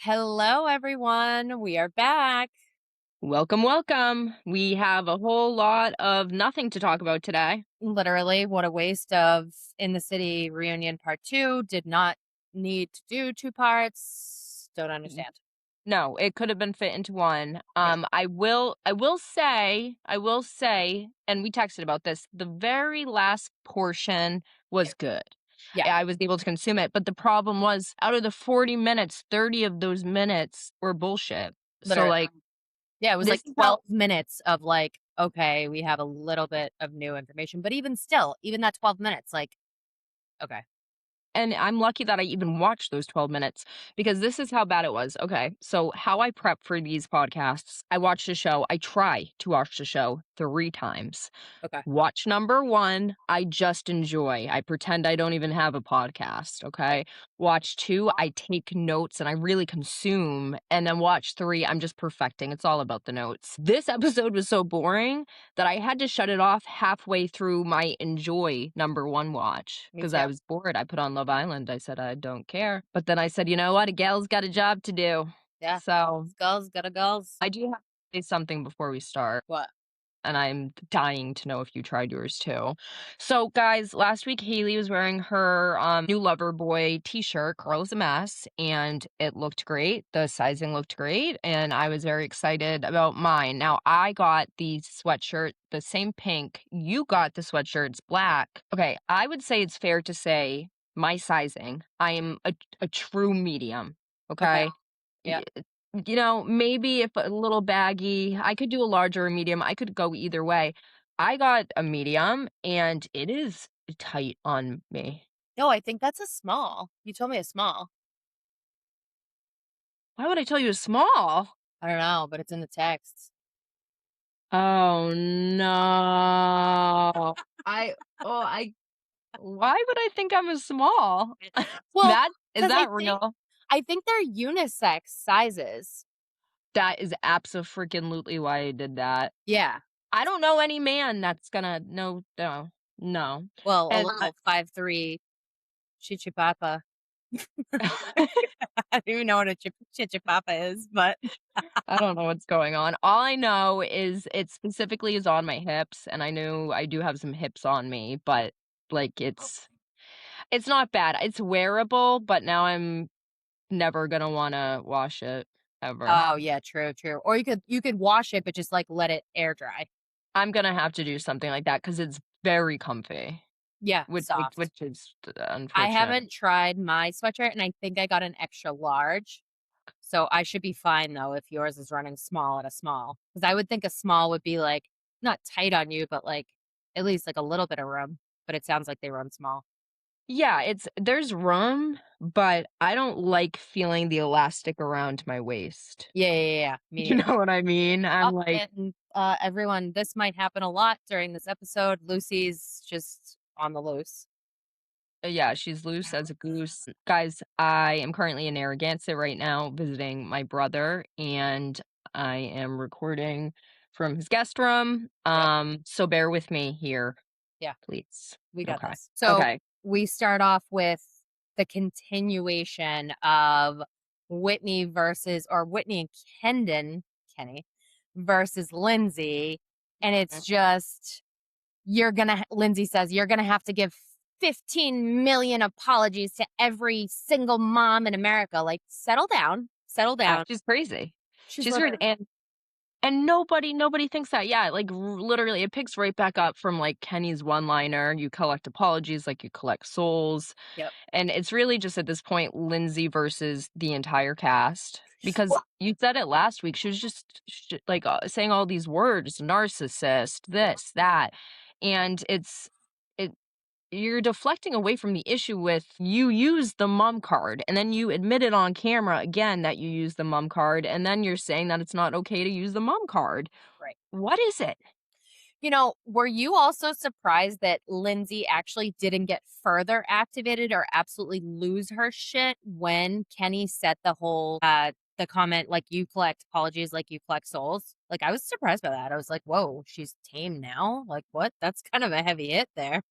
Hello, everyone. We are back. Welcome, welcome. We have a whole lot of nothing to talk about today. Literally, what a waste of In the City reunion part 2. Did not need to do 2 parts. Don't understand. No, it could have been fit into one. Yeah. I will say, and we texted about this, the very last portion was good. Yeah. I was able to consume it, but the problem was out of the 40 minutes, 30 of those minutes were bullshit. So, Literally. Yeah, it was this like is 12 minutes of like, okay, we have a little bit of new information. But even still, even that 12 minutes, like, okay. And I'm lucky that I even watched those 12 minutes because this is how bad it was. Okay. So, how I prep for these podcasts, I watch the show. I try to watch the show 3 times. Okay. Watch number 1, I just enjoy. I pretend I don't even have a podcast. Okay. Watch 2, I take notes and I really consume. And then watch 3, I'm just perfecting. It's all about the notes. This episode was so boring that I had to shut it off halfway through my enjoy number 1 watch Me because too. I was bored. I put on Love Island. I said, I don't care. But then I said, you know what? A gal's got a job to do. Yeah. So Skulls, gotta gulls. I do have to say something before we start. What? And I'm dying to know if you tried yours too. So, guys, last week Haley was wearing her new Lover Boy t-shirt, Carl is a Mess, and it looked great. The sizing looked great, and I was very excited about mine. Now, I got the sweatshirt, the same pink. You got the sweatshirt, it's black. Okay, I would say it's fair to say my sizing. I am a true medium, okay? Yeah. Maybe if a little baggy, I could do a large or a medium. I could go either way. I got a medium and it is tight on me. No, I think that's a small. You told me a small. Why would I tell you a small? I don't know, but it's in the texts. Oh no. I why would I think I'm a small? Well, Is 'cause that real? I think they're unisex sizes. That is abso-freaking-lutely why I did that. Yeah. I don't know any man that's gonna no. Well, a And little 5'3" chichipapa. I don't even know what a chichipapa is, but I don't know what's going on. All I know is it specifically is on my hips, and I know I do have some hips on me, but like it's not bad. It's wearable, but now I'm never gonna wanna wash it ever. oh yeah, true. Or you could wash it, but just like let it air dry. I'm gonna have to do something like that because it's very comfy, Yeah, which soft. is I unfortunate. haven't tried my sweatshirt, and I think I got an extra large. So I should be fine though if yours is running small at a small. Because I would think a small would be like not tight on you, but like at least like a little bit of room. But it sounds like they run small. Yeah, there's room, but I don't like feeling the elastic around my waist. Yeah. You Me know what I mean? I'm up like and everyone, this might happen a lot during this episode. Lucy's just on the loose. Yeah, she's loose as a goose. Guys, I am currently in Narragansett right now visiting my brother, and I am recording from his guest room. Yep. So bear with me here, Yeah, please. we got Okay. this. So Okay. we start off with the continuation of Whitney and Kenny versus Lindsay. And it's just, Lindsay says, you're going to have to give 15 million apologies to every single mom in America. Like, settle down. She's crazy. She's She's crazy. living. And nobody thinks that. Yeah, like literally it picks right back up from like Kenny's one-liner. You collect apologies like you collect souls. Yep. And it's really just at this point Lindsay versus the entire cast. Because you said it last week. She was just like saying all these words, narcissist, this, that. And it you're deflecting away from the issue with you use the mom card and then you admit it on camera again that you use the mom card and then you're saying that it's not okay to use the mom card. Right. What is it? Were you also surprised that Lindsay actually didn't get further activated or absolutely lose her shit when Kenny said the comment, like, you collect apologies like you collect souls? Like, I was surprised by that. I was like, whoa, she's tame now? Like, what? That's kind of a heavy hit there.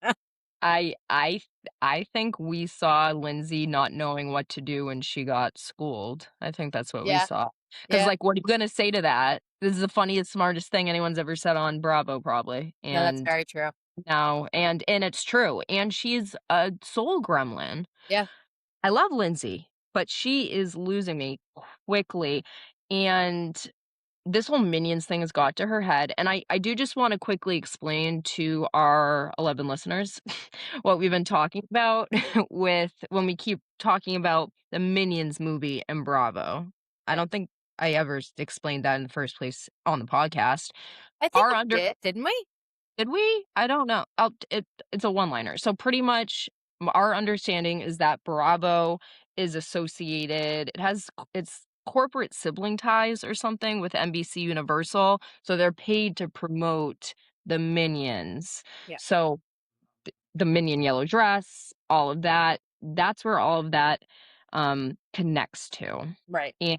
I I I think we saw Lindsay not knowing what to do when she got schooled. I think that's what we Yeah, saw. Because, yeah. like, what are you gonna say to that? This is the funniest, smartest thing anyone's ever said on Bravo, probably, No, that's and very true. now and it's true, and she's a soul gremlin. Yeah, I love Lindsay, but she is losing me quickly, and this whole Minions thing has got to her head, and I do just wanna quickly explain to our 11 listeners what we've been talking about with when we keep talking about the Minions movie and Bravo. I okay. don't think I ever explained that in the first place on the podcast. I think Our we under did, didn't we? Did we? I don't know. It's a one-liner. So pretty much our understanding is that Bravo is associated it's corporate sibling ties or something with NBC Universal, so they're paid to promote the Minions. Yeah, So the Minion yellow dress, all of that, that's where all of that connects to. right. And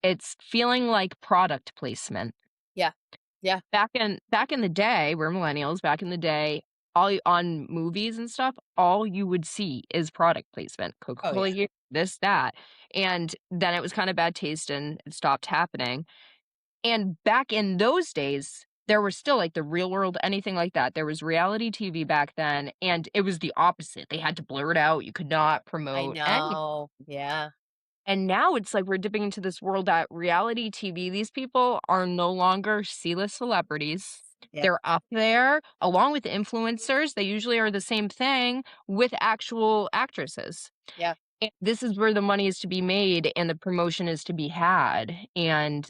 it's feeling like product placement. Yeah, yeah. Back in the day, we're millennials, back in the day, all y on movies and stuff, all you would see is product placement, Oh, yeah. Coca-Cola here, this, that, and then it was kinda bad taste and it stopped happening, and back in those days, there was still, like, the Real World, anything like that, there was reality TV back then, and it was the opposite, they had to blur it out, you could not I promote any know. Yeah, and now it's like we're dipping into this world that reality TV, these people are no longer C-list celebrities. yeah. They're up there along with influencers. They usually are the same thing with actual actresses. Yeah. And this is where the money is to be made and the promotion is to be had. And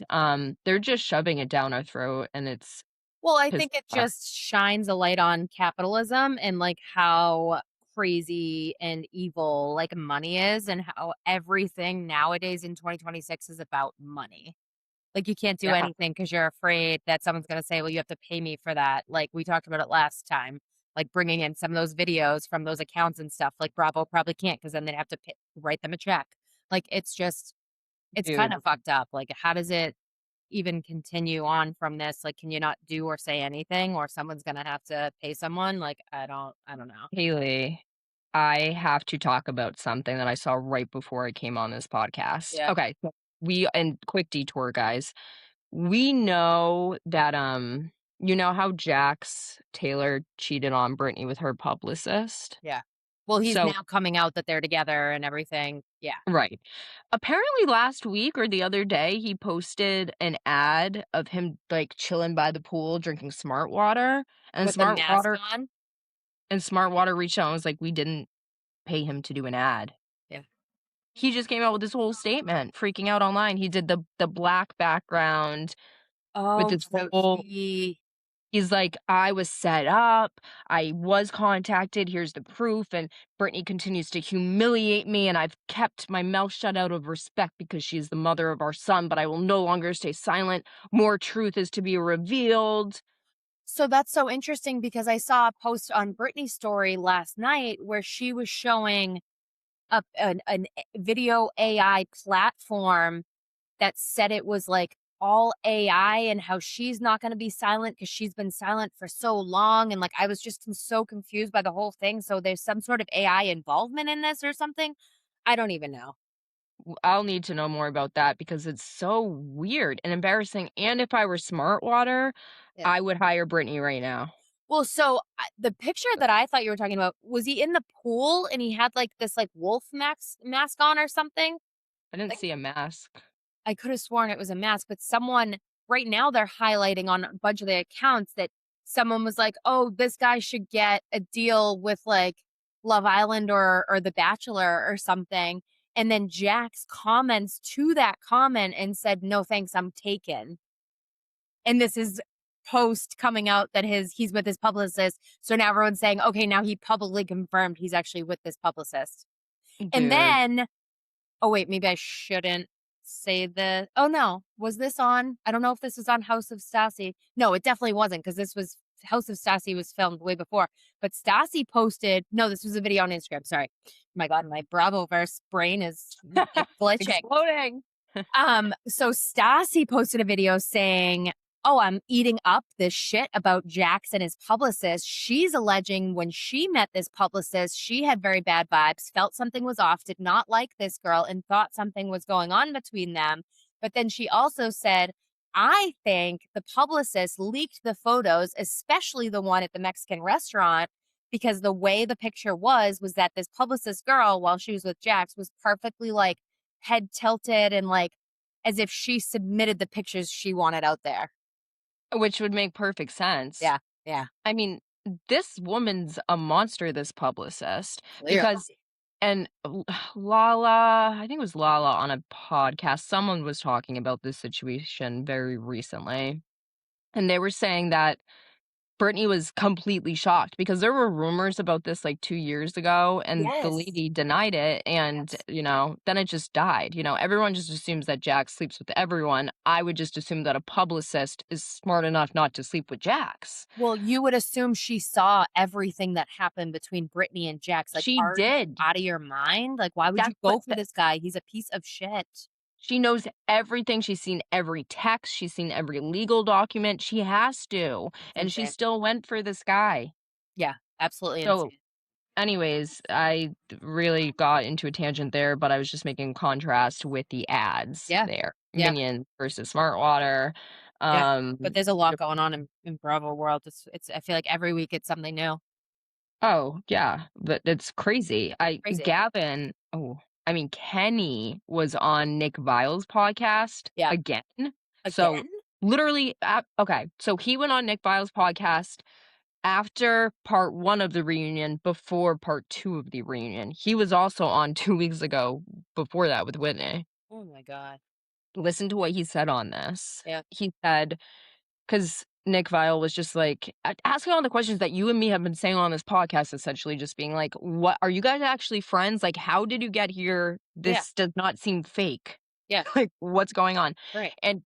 they're just shoving it down our throat and it's Well, I pissed think it off. just shines a light on capitalism and, like, how crazy and evil, like, money is and how everything nowadays in 2026 is about money. Like, you can't do Yeah, anything because 'cause you're afraid that someone's gonna say, "Well, you have to pay me for that." Like, we talked about it last time, like, bringing in some of those videos from those accounts and stuff, like, Bravo probably can't not because then they'd have to write them a check. Like, it's dude. kinda fucked up. Like, how does it even continue on from this? Like, can you not do or say anything or someone's gonna have to pay someone? Like, I don't know. Haley, I have to talk about something that I saw right before I came on this podcast. Yeah, Okay, so and quick detour, guys. We know that, you know how Jax Taylor cheated on Brittany with her publicist? yeah. Well, he's So now coming out that they're together and everything. Yeah. right. Apparently last week or the other day, he posted an ad of him, like, chilling by the pool drinking Smartwater, With the mask on? And Smartwater reached out and was like, "We didn't pay him to do an ad." Yeah. He just came out with this whole statement, freaking out online. He did the black background with Oh, this so whole he he's like, "I was set up, I was contacted, here's the proof, and Brittany continues to humiliate me, and I've kept my mouth shut out of respect because she is the mother of our son, but I will no longer stay silent. More truth is to be revealed." So that's so interesting because I saw a post on Britney's story last night where she was showing up video AI platform that said it was like all AI and how she's not going to be silent because she's been silent for so long. And like, I was just so confused by the whole thing. So there's some sort of AI involvement in this or something. I don't even know. I'll need to know more about that because it's so weird and embarrassing, and if I were Smartwater, Yeah. I would hire Brittany right now. Well, so the picture that I thought you were talking about was he in the pool and he had like this like wolf mask on or something? I didn't Like see a mask. I could have sworn it was a mask, but someone right now they're highlighting on a bunch of the accounts that someone was like, "Oh, this guy should get a deal with like Love Island or The Bachelor or something." And then Jax comments to that comment and said, "No, thanks, I'm taken." And this is post coming out that he's with his publicist. So now everyone's saying, "Okay, now he publicly confirmed he's actually with this publicist." And Dude, then oh, wait, maybe I shouldn't say the oh, no. Was this on I don't know if this was on House of Stassi. No, it definitely wasn't because this was House of Stassi was filmed way before. But Stassi posted no, this was a video on Instagram, sorry. My god, my Bravoverse brain is, like, glitching. exploding. So Stassi posted a video saying, oh, I'm eating up this shit about Jax and his publicist. She's alleging when she met this publicist, she had very bad vibes, felt something was off, did not like this girl, and thought something was going on between them. But then she also said, I think the publicist leaked the photos, especially the one at the Mexican restaurant, because the way the picture was that this publicist girl, while she was with Jax, was perfectly like head tilted and like as if she submitted the pictures she wanted out there. Which would make perfect sense. Yeah, yeah, I mean, this woman's a monster, this publicist, clearly. because and Lala, I think it was Lala on a podcast, someone was talking about this situation very recently, and they were saying that Brittany was completely shocked because there were rumors about this, like, 2 years ago, and the Yes, lady denied it, and, yes. then it just died, everyone just assumes that Jax sleeps with everyone. I would just assume that a publicist is smart enough not to sleep with Jax. Well, you would assume she saw everything that happened between Brittany and Jax. Like, She are you did. out of your mind? Like, why would you That's go what for this guy? He's a piece of shit. she knows everything, she's seen every text, she's seen every legal document, she has to, It's and she insane. still went for this guy. Yeah, absolutely So, insane. anyways, I really got into a tangent there, but I was just making contrast with the ads Yeah, there. yeah, Minions versus Smartwater. yeah. But Um, there's a lot yep. going on in Bravo world. It's I feel like every week it's something new. Oh, yeah, but it's crazy. Crazy. Gavin I mean, Kenny was on Nick Vile's podcast Yeah. again. So, Again? literally, okay, so he went on Nick Vile's podcast after part 1 of the reunion, before part 2 of the reunion. He was also on 2 weeks ago before that with Whitney. Oh my god. Listen to what he said on this. Yeah. He said, because Nick Viall was just like asking all the questions that you and me have been saying on this podcast, essentially just being like, what are you guys actually friends? Like, how did you get here? Yeah. This does not seem fake. Yeah. Like, what's going on? Right. And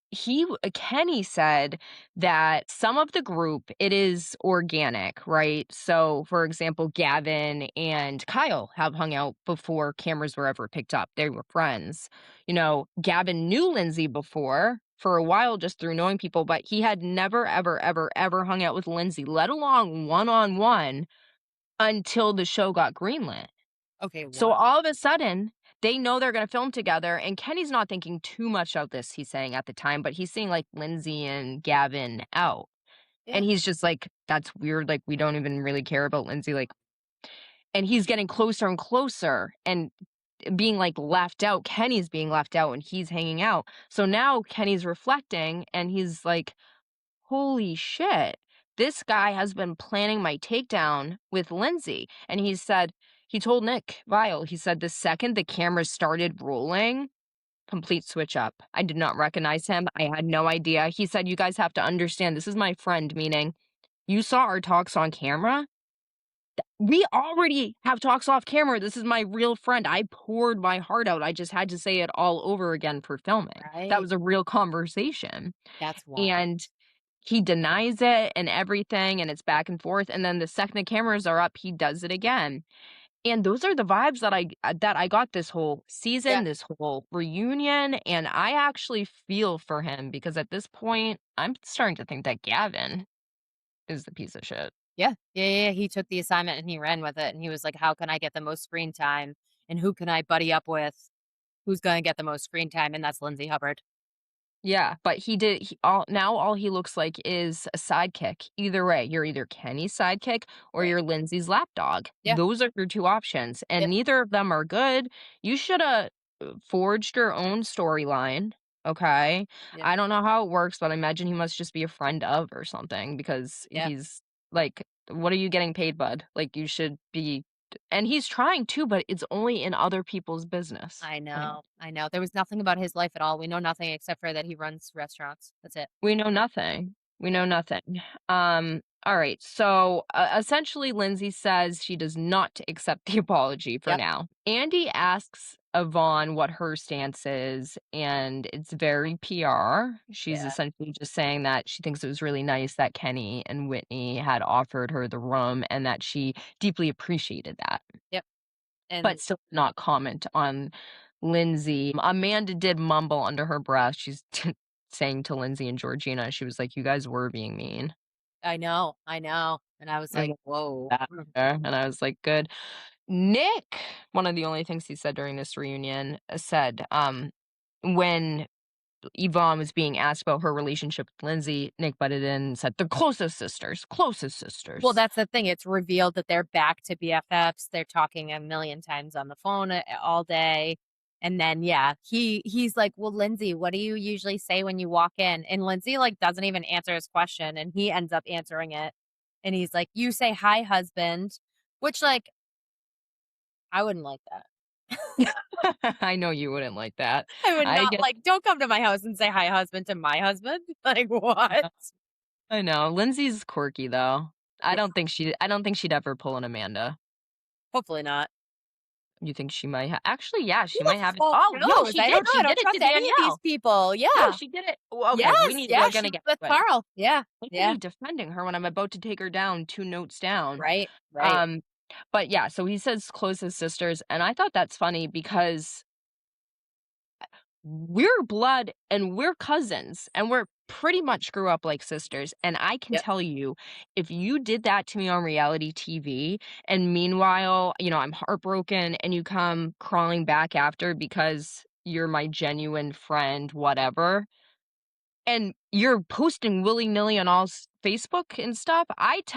Kenny said that some of the group, it is organic, right? So, for example, Gavin and Kyle have hung out before cameras were ever picked up. They were friends. Gavin knew Lindsay before for a while just through knowing people, but he had never, ever, ever, ever hung out with Lindsay, let alone one on one, until the show got greenlit. Okay, So wow. all of a sudden, they know they're gonna film together, and Kenny's not thinking too much of this, he's saying at the time, but he's seeing, like, Lindsay and Gavin out, Yeah. and he's just like, "That's weird, like, we don't even really care about Lindsay," like and he's getting closer and closer and being, like, left out. Kenny's being left out, and he's hanging out. So now Kenny's reflecting, and he's like, "Holy shit. This guy has been planning my takedown with Lindsay." And he told Nick Vile, he said, "The second the cameras started rolling, complete switch up. I did not recognize him. I had no idea." He said, "You guys have to understand, this is my friend," meaning, "You saw our talks on camera? We already have talks off camera. This is my real friend. I poured my heart out. I just had to say it all over again for filming." That Right. was a real conversation. That's wild. And he denies it and everything, and it's back and forth, and then the second the cameras are up, he does it again. And those are the vibes that I got this whole Yeah. season, this whole reunion, and I actually feel for him because at this point, I'm starting to think that Gavin is the piece of shit. Yeah. Yeah, yeah, yeah, he took the assignment and he ran with it, and he was like, "How can I get the most screen time, and who can I buddy up with? Who's gonna get the most screen time?" And that's Lindsay Hubbard. Yeah, but all he looks like is a sidekick. Either way, you're either Kenny's sidekick or Right. you're Lindsay's lapdog. Yeah. Those are your 2 options, and Yep. neither of them are good. You shoulda, forged your own storyline, okay? Yep. I don't know how it works, but I imagine he must just be a friend of or something because Yeah. he's like, "What are you getting paid, bud?" Like, you should be and he's trying to, but it's only in other people's business. I Anyway. know. I know. There was nothing about his life at all. We know nothing except for that he runs restaurants. That's it. We know nothing. We know nothing. All right. So essentially, Lindsay says she does not accept the apology for Yep. now. Andy asks Yvonne what her stance is, and it's very PR. She's Yeah. essentially just saying that she thinks it was really nice that Kenny and Whitney had offered her the room and that she deeply appreciated that, Yep. but And still did not comment on Lindsay. Amanda did mumble under her breath. She's saying to Lindsay and Georgina, she was like, "You guys were being mean." I know, and I was And like, "Whoa." that and I was like, "Good." Nick, one of the only things he said during this reunion, said, when Yvonne was being asked about her relationship with Lindsay, Nick butted in and said, "The closest sisters, closest Well, sisters." that's the thing, it's revealed that they're back to BFFs, they're talking a million times on the phone, all day, and then, yeah, he's like, "Well, Lindsay, what do you usually say when you walk in?" And Lindsay, like, doesn't even answer his question, and he ends up answering it, and he's like, "You say, 'Hi, husband,'" which, like, I wouldn't like that. I know you wouldn't like that. I would I not get like, "Don't come to my house and say, 'Hi, husband,' to my husband." Like, what? I know. Lindsay's quirky though. Yeah, I don't think she'd ever pull an Amanda. hopefully not. You think she might actually, yeah, Who she the might have it. fuck Oh, no, knows? she I don't did. know, I She don't did it trust to any of these Danielle. people. No, Yeah. she did it. Well, okay, Yes, yeah, we're she gonna was get with to it. Carl. Yeah, Look at yeah. me defending her when I'm about to take her down 2 notes down. Right, right. Um, but yeah, so he says closest sisters, and I thought that's funny because we're blood and we're cousins and we're pretty much grew up like sisters. And I can Yep. tell you, if you did that to me on reality TV, and meanwhile, I'm heartbroken and you come crawling back after because you're my genuine friend, whatever, and you're posting willy nilly on Facebook and stuff, I'd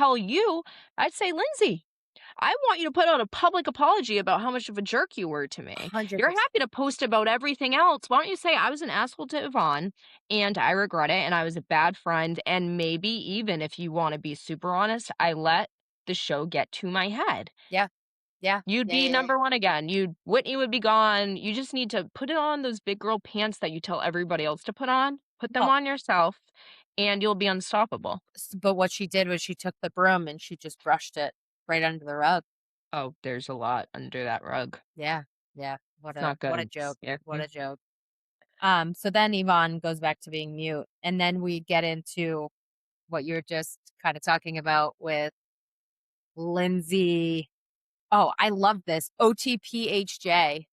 say, Lindsay, I want you to put out a public apology about how much of a jerk you were to me. You're 100%. happy to post about everything else. Why don't you say I was an asshole to Yvonne and I regret it and I was a bad friend and maybe even if you want to be super honest, I let the show get to my head. Yeah, yeah, You'd yeah, be yeah, yeah. number one again. Whitney would be gone. You just need to put it on those big girl pants that you tell everybody else to put on. Put them No, on yourself and you'll be unstoppable. but what she did was she took the broom and she just brushed it right under the rug. Oh, there's a lot under that rug. Yeah, yeah. It's not What a good. joke. Yeah. What a joke. So then Yvonne goes back to being mute, and then we get into what you're just kind of talking about with Lindsay. Oh, I love this. OTPHJ,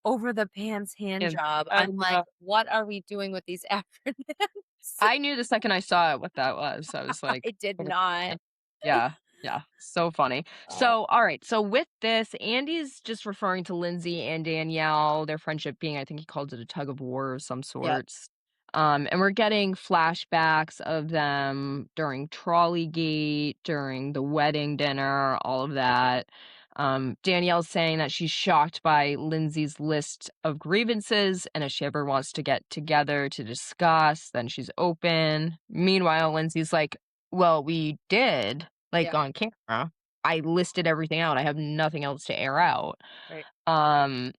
over the pants hand And job. I'm like, what are we doing with these acronyms? I knew the second I saw it what that was. I was like, I did "Oh, not. yeah, yeah, so funny." Oh, So, all right, so with this, Andy's just referring to Lindsay and Danielle, their friendship being, I think he called it a tug of war of some yep, sorts. And we're getting flashbacks of them during Trolleygate, during the wedding dinner, all of that. Danielle's saying that she's shocked by Lindsay's list of grievances, and if she ever wants to get together to discuss, then she's open. Meanwhile, Lindsay's like, "Well, we did, like yep, on camera. I listed everything out. I have nothing else to air out." right. Um,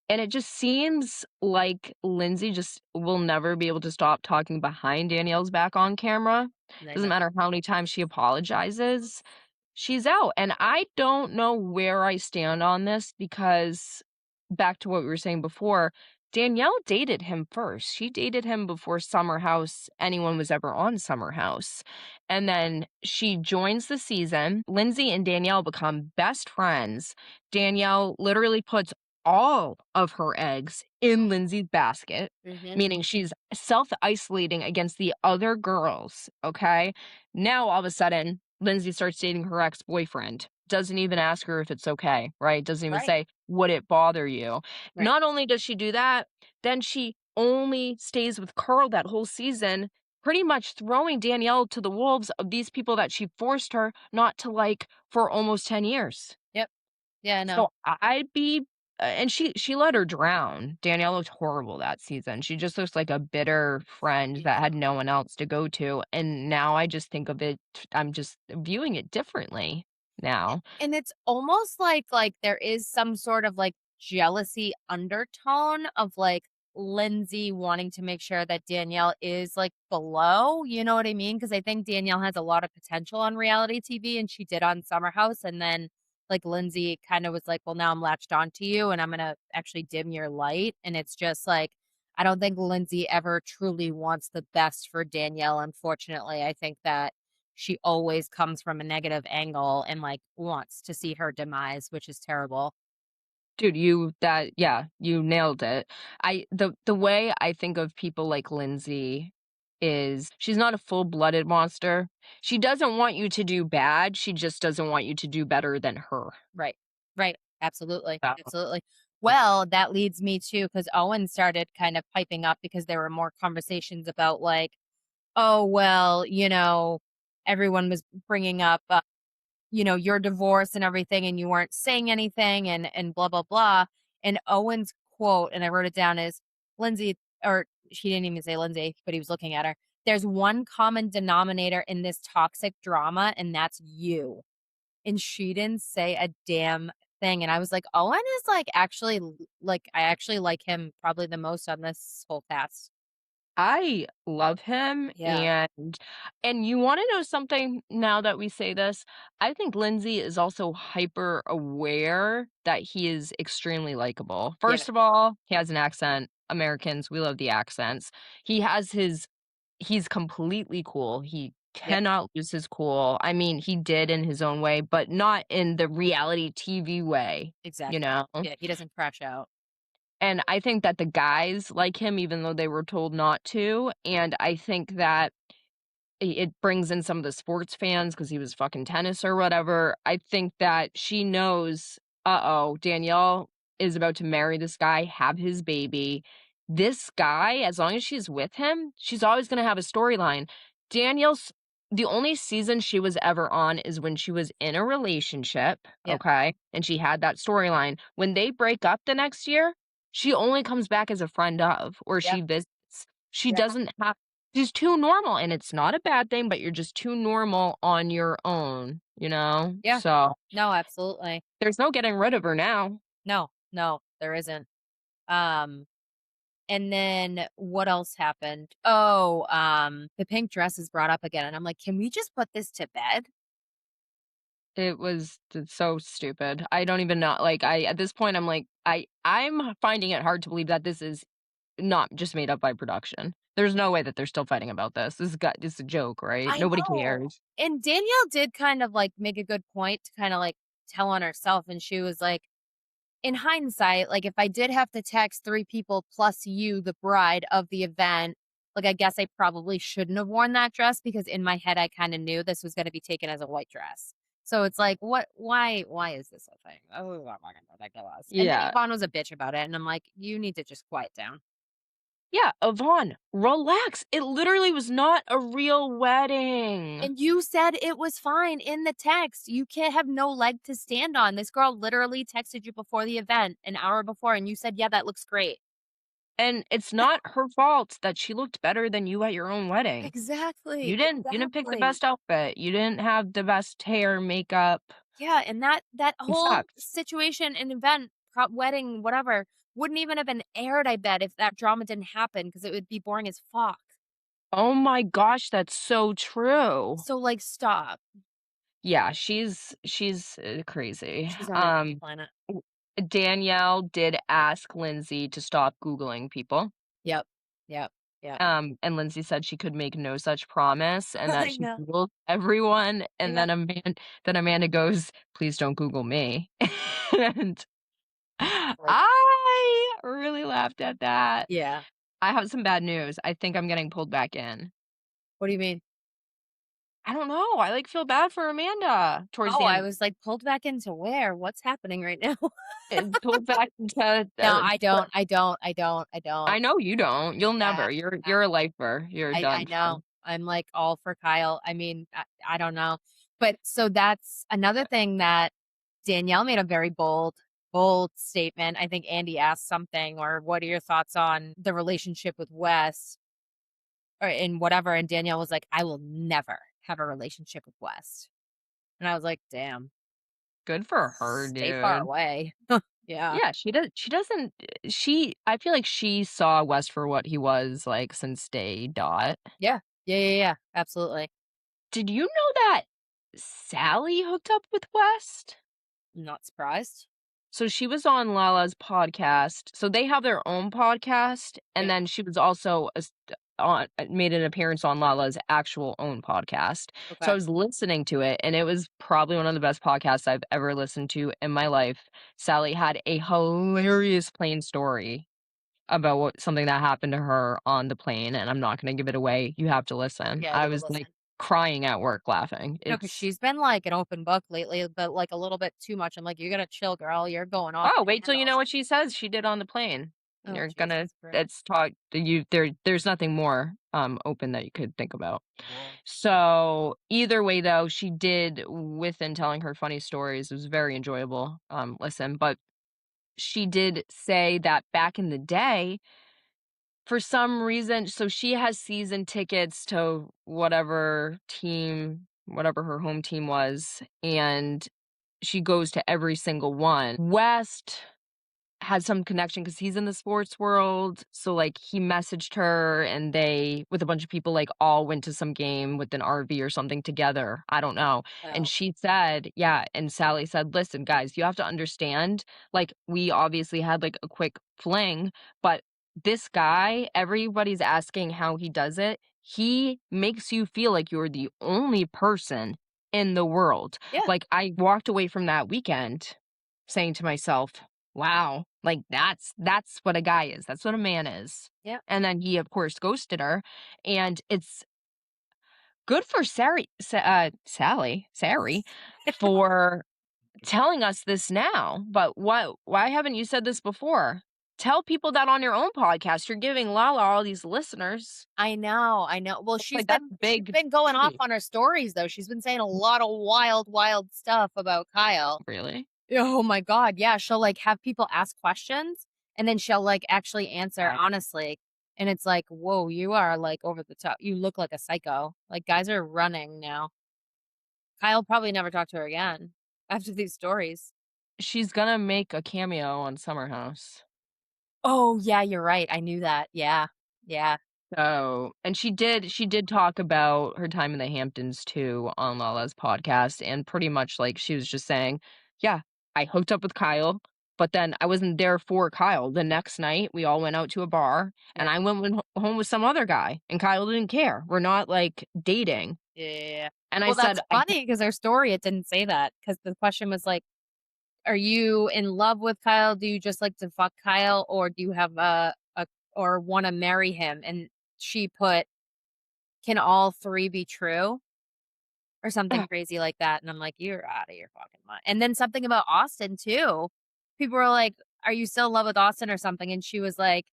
and it just seems like Lindsay just will never be able to stop talking behind Danielle's back on camera. I Doesn't know. matter how many times she apologizes, she's out. And I don't know where I stand on this because back to what we were saying before, Danielle dated him first. She dated him before Summer House, anyone was ever on Summer House. And then she joins the season. Lindsay and Danielle become best friends. Danielle literally puts all of her eggs in Lindsay's basket, Hmm. meaning she's self isolating against the other girls. Okay. Now, all of a sudden, Lindsay starts dating her ex-boyfriend. Doesn't even ask her if it's okay, right? Doesn't even Right, say, "Would it bother you?" right. Not only does she do that, then she only stays with Carl that whole season, pretty much throwing Danielle to the wolves of these people that she forced her not to like for almost 10 years. Yep. Yeah, I know. So I'd be and she let her drown. Danielle looked horrible that season. She just looks like a bitter friend that had no one else to go to, and now I just think of it I'm just viewing it differently now. And it's almost like there is some sort of, like, jealousy undertone of, like, Lindsay wanting to make sure that Danielle is, like, below, you know what I mean? Because I think Danielle has a lot of potential on reality TV, and she did on Summer House, and then, like, Lindsay kinda was like, "Well, now I'm latched onto you, and I'm gonna actually dim your light," and it's just like, I don't think Lindsay ever truly wants the best for Danielle, unfortunately. I think that she always comes from a negative angle and, like, wants to see her demise, which is terrible. Dude, you nailed it. The way I think of people like Lindsay is she's not a full-blooded monster. She doesn't want you to do bad, she just doesn't want you to do better than her. Right. Right. Absolutely. So Absolutely. Well, that leads me to because Owen started kind of piping up because there were more conversations about like, oh, well, everyone was bringing up, your divorce and everything, and you weren't saying anything and blah, blah, blah. And Owen's quote, and I wrote it down is Lindsay, or she didn't even say Lindsay, but he was looking at her. There's one common denominator in this toxic drama, and that's you. And she didn't say a damn thing, and I was like, Owen is, like, actually like, I actually like him probably the most on this whole cast. I love him, Yeah, and you wanna know something now that we say this? I think Lindsay is also hyper aware that he is extremely likable. yeah, First of all, he has an accent. Americans, we love the accents. He has his he's completely cool. He yep, cannot lose his cool. I mean, he did in his own way, but not in the reality TV way, you exactly. know? Yeah, he doesn't crash out. And I think that the guys like him even though they were told not to, and I think that it brings in some of the sports fans because he was fucking tennis or whatever. I think that she knows, "Uh-oh, Danielle is about to marry this guy, have his baby. This guy, as long as she's with him, she's always gonna have a storyline." Danielle's the only season she was ever on is when she was in a relationship, Yep, okay, and she had that storyline. When they break up the next year, she only comes back as a friend of, or yep, she visits. She yeah, doesn't have She's too normal, and it's not a bad thing, but you're just too normal on your own, you know? yeah. So, No, absolutely. there's no getting rid of her now. No, no, there isn't. Um, and then what else happened? Oh, the pink dress is brought up again, and I'm like, "Can we just put this to bed?" It's so stupid. I don't even know, like, I at this point, I'm like, I'm finding it hard to believe that this is not just made up by production. There's no way that they're still fighting about this. This is a joke, right? I Nobody know. cares. And Danielle did kind of, like, make a good point to kinda, like, tell on herself, and she was like, "In hindsight, like, if I did have to text 3 people plus you, the bride of the event, like, I guess I probably shouldn't have worn that dress because in my head, I kinda knew this was gonna be taken as a white dress." So it's like, what why is this a thing? Oh, fucking ridiculous. And then Yeah. Yvonne was a bitch about it, and I'm like, "You need to just quiet down." Yeah, Yvonne, relax. It literally was not a real wedding. And you said it was fine in the text. You can't have no leg to stand on. This girl literally texted you before the event, an hour before, and you said, "Yeah, that looks great." And it's not her fault that she looked better than you at your own wedding. Exactly, You didn't pick the exactly. best outfit. You didn't have the best hair, makeup. Yeah, and that It whole sucks. situation and event, wedding, whatever, wouldn't even have been aired, I bet, if that drama didn't happen because it would be boring as fuck. Oh my gosh, that's so true. So, like, stop. Yeah, she's crazy. She's on a different planet. W Danielle did ask Lindsay to stop Googling people. Yep. Yep. Yep. And Lindsay said she could make no such promise and that I she know. Googled everyone, and Yeah. then Amanda goes, "Please don't Google me." And Like, I really laughed at that. yeah. I have some bad news. I think I'm getting pulled back in. What do you mean? I don't know. I, like, feel bad for Amanda towards Oh, the I end. was like, pulled back into where? What's happening right now? Pulled back into, No, I don't, I don't, I don't, I I don't. know you don't. You'll Yeah, never. You're yeah. a lifer. You're I done for. know. I'm, like, all for Kyle. I mean, I don't know. But so that's another thing that Danielle made a very bold statement. I think Andy asked something or what are your thoughts on the relationship with Wes or in whatever, and Danielle was like, "I will never have a relationship with Wes." And I was like, "Damn, Good for her, stay far dude. away." Yeah. Yeah, she doesn't I feel like she saw Wes for what he was, like, since day dot. Yeah. Yeah, yeah, yeah. Absolutely. Did you know that Sally hooked up with West? Not surprised. So she was on Lala's podcast. So they have their own podcast, and Yeah. then she was also made an appearance on Lala's actual own podcast. So I Okay. was listening to it, and it was probably one of the best podcasts I've ever listened to in my life. Sally had a hilarious plane story about something that happened to her on the plane, and I'm not gonna give it away. You have to listen. Yeah, I give a was, like, listen. crying at work laughing. You know, because It's she's been like an open book lately, but like a little bit too much. I'm like, you gotta chill, girl. You're going off oh, the wait till you know handles. what she says she did on the plane. Oh, You're gonna Jesus Christ. it's talk you there's nothing more, open that you could think about. Whoa. So, either way, though, she did within telling her funny stories, it was very enjoyable, listen, but she did say that back in the day, for some reason so she has season tickets to whatever her home team was, and she goes to every single one. West had some connection because he's in the sports world, so, like, he messaged her and they, with a bunch of people, like, all went to some game with an RV or something together, I don't know, and Oh, she said yeah, and Sally said, "Listen, guys, you have to understand, like, we obviously had, like, a quick fling, but this guy, everybody's asking how he does it, he makes you feel like you're the only person in the world." yeah, Like, I walked away from that weekend saying to myself, wow, like, that's what a guy is, that's what a man is. yeah. And then he, of course, ghosted her, and it's good for Sally, for telling us this now, but why haven't you said this before? Tell people that on your own podcast, you're giving Lala all these listeners. I know, I know. Well, Like, that's she's big been going off tea. on her stories though. She's been saying a lot of wild, wild stuff about Kyle. Really? Oh my god, yeah, she'll, like, have people ask questions, and then she'll, like, actually answer Wow. honestly, and it's like, "Whoa, you are, like, over the top. You look like a psycho." Like, guys are running now. Kyle probably never talked to her again after these stories. She's gonna make a cameo on Summer House. Oh, yeah, you're right, I knew that, yeah, yeah, So and she did talk about her time in the Hamptons too on Lala's podcast, and pretty much, like, she was just saying, "Yeah, I hooked up with Kyle, but then I wasn't there for Kyle. The next night, we all went out to a bar, and yeah, I went home with some other guy, and Kyle didn't care. We're not, like, dating." yeah. And I Well, said, that's "I funny because her story, it didn't say that because the question was like, "Are you in love with Kyle? Do you just like to fuck Kyle, or do you have a or wanna marry him?" And she put, "Can all 3 be true?" Or something crazy like that, and I'm like, "You're out of your fucking mind." And then something about Austin too. People were like, "Are you still in love with Austin or something?" And she was like,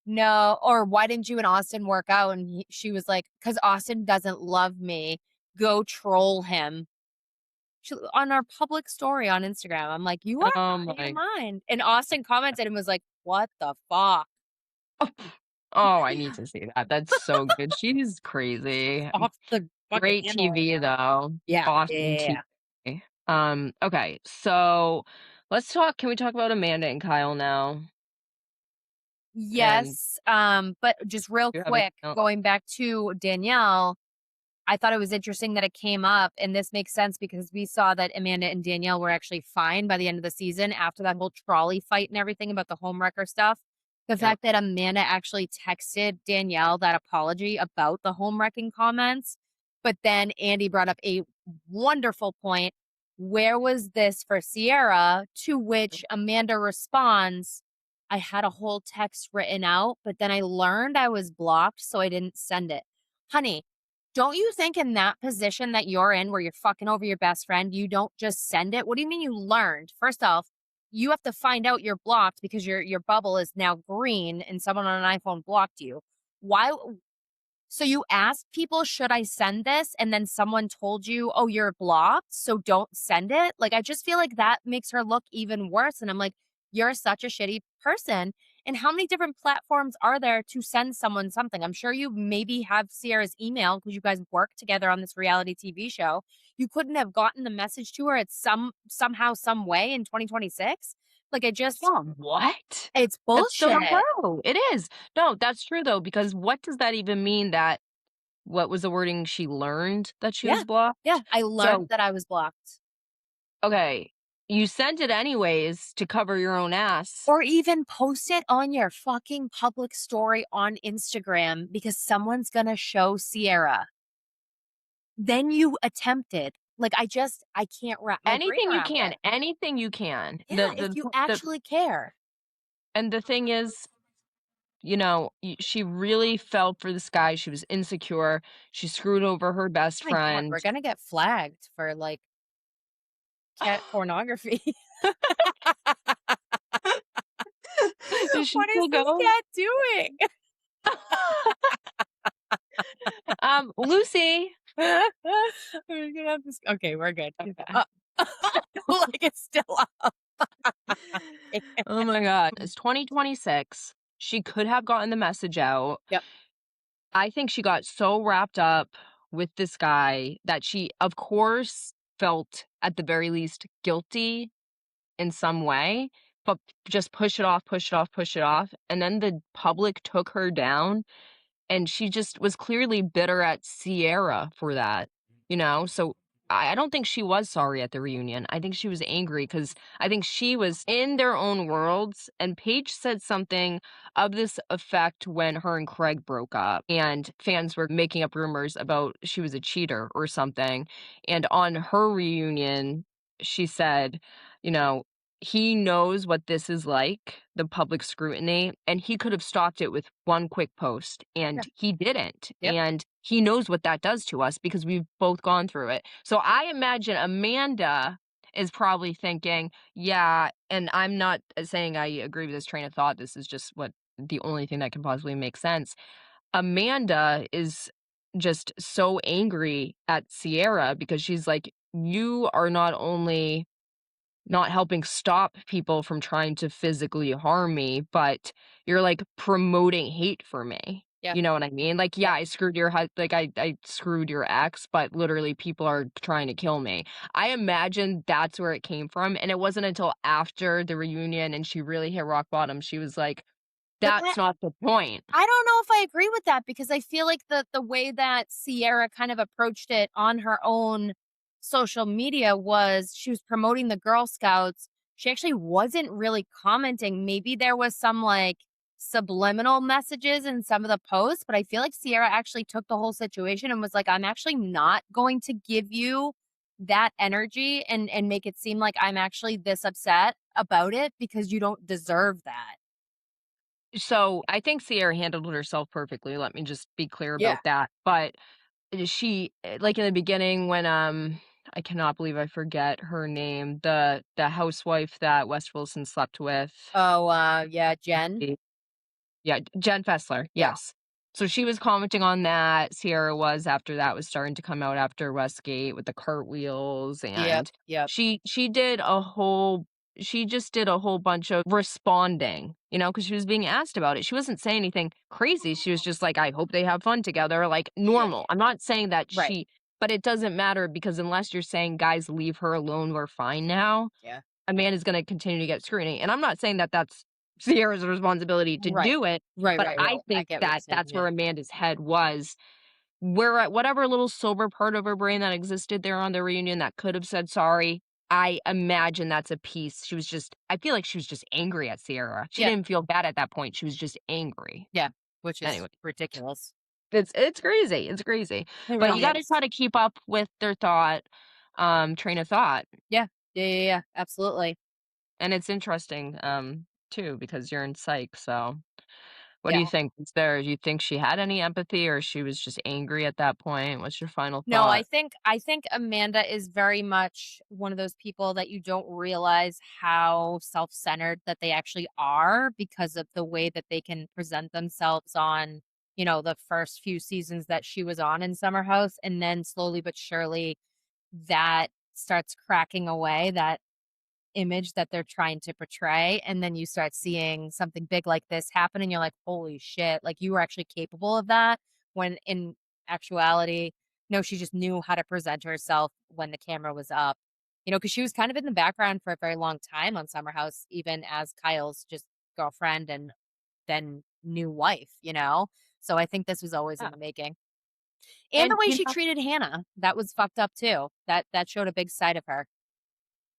"No," or "Why didn't you and Austin work out?" And she was like, "'Cause Austin doesn't love me. Go troll him." She on our public story on Instagram. I'm like, "You are oh out of your my mind." And Austin commented and was like, "What the fuck?" oh, I need to see that. That's so good. She's crazy. Off the fucking Great handle right TV, now. though. Yeah. Awesome Yeah. TV. Okay, so can we talk about Amanda and Kyle now? And Yes, but just real do you have anything quick, else? going back to Danielle, I thought it was interesting that it came up, and this makes sense because we saw that Amanda and Danielle were actually fine by the end of the season after that whole trolley fight and everything about the homewrecker stuff. The Yep. fact that Amanda actually texted Danielle that apology about the homewrecking comments, but then Andy brought up a wonderful point. Where was this for Sierra? To which Amanda responds, I had a whole text written out, but then I learned I was blocked, so I didn't send it. Honey, don't you think in that position that you're in where you're fucking over your best friend, you don't just send it? What do you mean you learned? First off, you have to find out you're blocked because your bubble is now green and someone on an iPhone blocked you. Why so you asked people, "Should I send this?" And then someone told you, "Oh, you're blocked, so don't send it." Like, I just feel like that makes her look even worse, and I'm like, "You're such a shitty person." And how many different platforms are there to send someone something? I'm sure you maybe have Sierra's email because you guys work together on this reality TV show. You couldn't have gotten the message to her at somehow, some way in 2026? Like, I just Yeah, what? it's That's so bullshit. true. It is. No, that's true, though, because what does that even mean that what was the wording? She learned that she Yeah. was Yeah, blocked? I learned So, that I was blocked. okay. You sent it anyways to cover your own ass. Or even post it on your fucking public story on Instagram because someone's gonna show Sierra. Then you attempted. Like, I can't wrap my brain Anything you around can, it. anything you can. Yeah, if you actually care. And the thing is, she really felt for this guy. She was insecure. She screwed over her best Oh my god, friend. we're gonna get flagged for, like, cat pornography. Does she What is still this go? cat doing? Lucy. We're gonna have this okay, we're good. Okay. Uh, like, it's still up. Oh my god. It's 2026. She could have gotten the message out. Yep. I think she got so wrapped up with this guy that she, of course, felt at the very least guilty in some way, but just push it off, push it off, push it off. And then the public took her down, and she just was clearly bitter at Sierra for that, So I don't think she was sorry at the reunion. I think she was angry because I think she was in their own worlds. And Paige said something of this effect when her and Craig broke up, and fans were making up rumors about she was a cheater or something. And on her reunion, she said, you know, he knows what this is like, the public scrutiny, and he could have stopped it with one quick post, Yeah. and he didn't. Yep. And he knows what that does to us because we've both gone through it. So I imagine Amanda is probably thinking, yeah, and I'm not saying I agree with this train of thought. This is just what the only thing that can possibly make sense. Amanda is just so angry at Sierra because she's like, you are not only not helping stop people from trying to physically harm me, but you're, like, promoting hate for me. Yeah. You know what I mean? Like, yeah, Yep. I screwed your like, I screwed your ex, but literally people are trying to kill me. I imagine that's where it came from, and it wasn't until after the reunion and she really hit rock bottom, she was like, But "That's not the point." I don't know if I agree with that because I feel like the way that Sierra kind of approached it on her own social media was she was promoting the Girl Scouts. She actually wasn't really commenting. Maybe there was some like subliminal messages in some of the posts, but I feel like Sierra actually took the whole situation and was like, I'm actually not going to give you that energy and make it seem like I'm actually this upset about it because you don't deserve that. So, I think Sierra handled herself perfectly, let me just be clear Yeah. about that, but she like, in the beginning when, I cannot believe I forget her name, the housewife that Wes Wilson slept with. Oh, yeah, Jen. Yeah, Jen Fessler, Yeah. yes. So she was commenting on that, Sierra was after that was starting to come out after Westgate with the cartwheels, Yep, and yep. she did a whole she just did a whole bunch of responding, because she was being asked about it. She wasn't saying anything crazy, she was just like, "I hope they have fun together," like, Yeah, normal. I'm not saying that right. but it doesn't matter because unless you're saying, "Guys, leave her alone, we're fine now," Yeah. a man is gonna continue to get scrutiny, and I'm not saying that that's Sierra's responsibility to Right. do it, Right, but right, right. I I think get what you're that saying, that's yeah. where Amanda's head was, where at whatever little sober part of her brain that existed there on the reunion that could have said sorry, I imagine that's a piece. I feel like she was just angry at Sierra. She Yeah, didn't feel bad at that point, she was just angry. yeah, which is Anyway, ridiculous. it's crazy, it's crazy, It but you really gotta is. try to keep up with their train of thought. Yeah. Yeah, yeah, yeah, absolutely. And it's interesting, too, because you're in psych, so what do Yeah. you think? Do you think she had any empathy or she was just angry at that point? What's your final No, thought? I think Amanda is very much one of those people that you don't realize how self-centered that they actually are because of the way that they can present themselves on, the first few seasons that she was on in Summer House, and then slowly but surely that starts cracking away, that image that they're trying to portray, and then you start seeing something big like this happen and you're like, "Holy shit, like, you were actually capable of that," when in actuality, no, she just knew how to present herself when the camera was up. Because she was kind of in the background for a very long time on Summer House, even as Kyle's just girlfriend and then new wife. So I think this was always in Yeah, the making. And the and, way she treated Hannah, that was fucked up too. That showed a big side of her.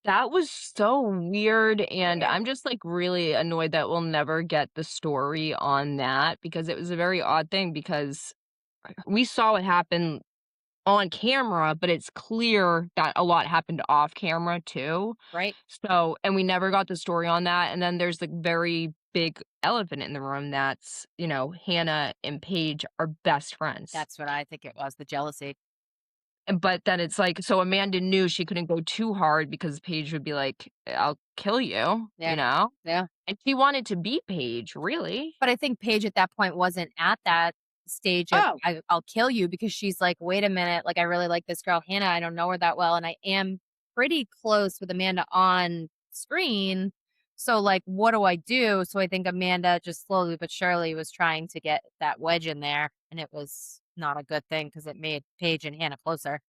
That was so weird, and Weird. I'm just, like, really annoyed that we'll never get the story on that because it was a very odd thing because we saw what happened on camera, but it's clear that a lot happened off camera too. Right? So and we never got the story on that, and then there's the very big elephant in the room that's, Hannah and Paige are best friends. That's what I think it was, the jealousy. But then it's like so Amanda knew she couldn't go too hard because Paige would be like, "I'll kill you," you Yeah. know? Yeah. And she wanted to be Paige, really. But I think Paige at that point wasn't at that stage of Oh, I'll kill you because she's like, wait a minute, like I really like this girl, Hannah. I don't know her that well, and I am pretty close with Amanda on screen. So like, what do I do? So I think Amanda just slowly but surely was trying to get that wedge in there, and it was not a good thing because it made Paige and Hannah closer.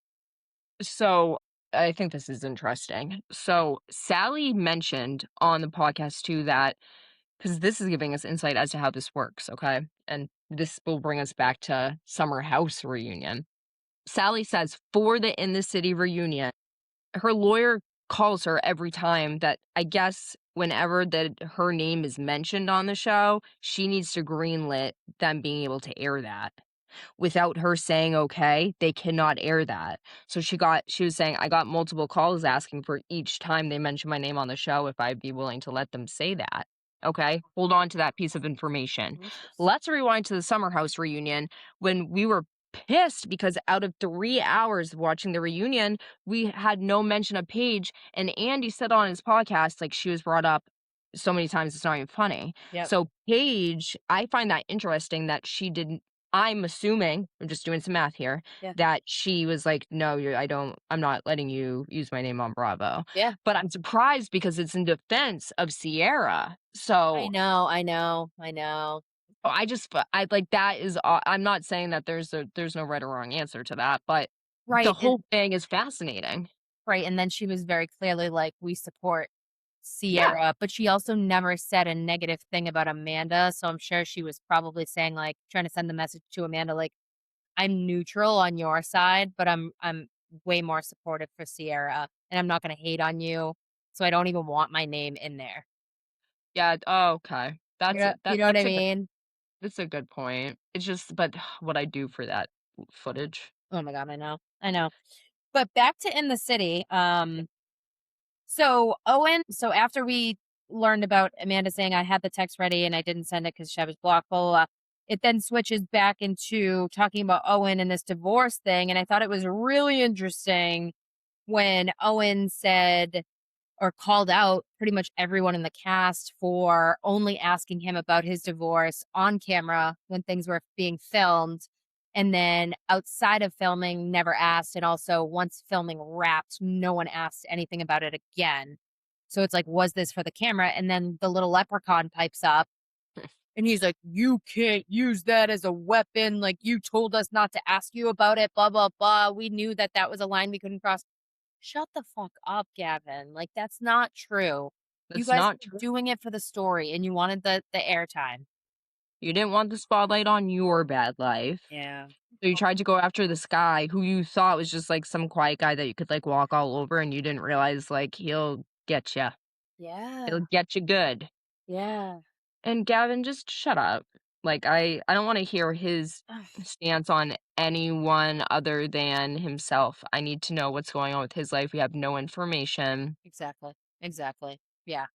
so I think this is interesting. So Sally mentioned on the podcast too that because this is giving us insight as to how this works, okay? And this will bring us back to Summer House reunion. Sally says for the In the City reunion, her lawyer calls her every time that I guess whenever that her name is mentioned on the show, she needs to greenlit them being able to air that. Without her saying okay, they cannot air that. So she was saying, I got multiple calls asking for each time they mention my name on the show if I'd be willing to let them say that. Okay, hold on to that piece of information. Delicious. Let's rewind to the Summer House reunion when we were pissed because out of 3 hours of watching the reunion, we had no mention of Paige. And Andy said on his podcast, like she was brought up so many times, it's not even funny. Yep. So Paige, I find that interesting that she didn't I'm assuming, I'm just doing some math here, Yeah. that she was like, "No, I'm not letting you use my name on Bravo." Yeah. But I'm surprised because it's in defense of Sierra. I So, know. I know. I know. I like that is I'm not saying that there's no right or wrong answer to that, but the Right. whole thing is fascinating. Right, and then she was very clearly like, "We support Yeah, Sierra," but she also never said a negative thing about Amanda, so I'm sure she was probably saying, like trying to send the message to Amanda, like, "I'm neutral on your side, but I'm way more supportive for Sierra, and I'm not gonna hate on you, so I don't even want my name in there." yeah, oh, okay. You know what I mean? That's a good point. It's just but what I do for that footage. Oh my god, I know, I know. But back to In the City, so after we learned about Amanda saying I had the text ready and I didn't send it because I was blocked, blah, blah, blah, it then switches back into talking about Owen and this divorce thing. And I thought it was really interesting when Owen said or called out pretty much everyone in the cast for only asking him about his divorce on camera when things were being filmed. And then outside of filming, never asked. And also, once filming wrapped, no one asked anything about it again. So it's like, was this for the camera? And then the little leprechaun pipes up and he's like, you can't use that as a weapon. Like, you told us not to ask you about it, blah, blah, blah. We knew that that was a line we couldn't cross. Shut the fuck up, Gavin. Like, that's not true. You That's guys not were true. doing it for the story and you wanted the airtime. You didn't want the spotlight on your bad life. Yeah. So you tried to go after this guy who you thought was just like some quiet guy that you could like walk all over and you didn't realize like he'll get you. Yeah. He'll get you good. Yeah. And Gavin, just shut up. Like I don't want to hear his Ugh, stance on anyone other than himself. I need to know what's going on with his life. We have no information. exactly. Exactly. Yeah.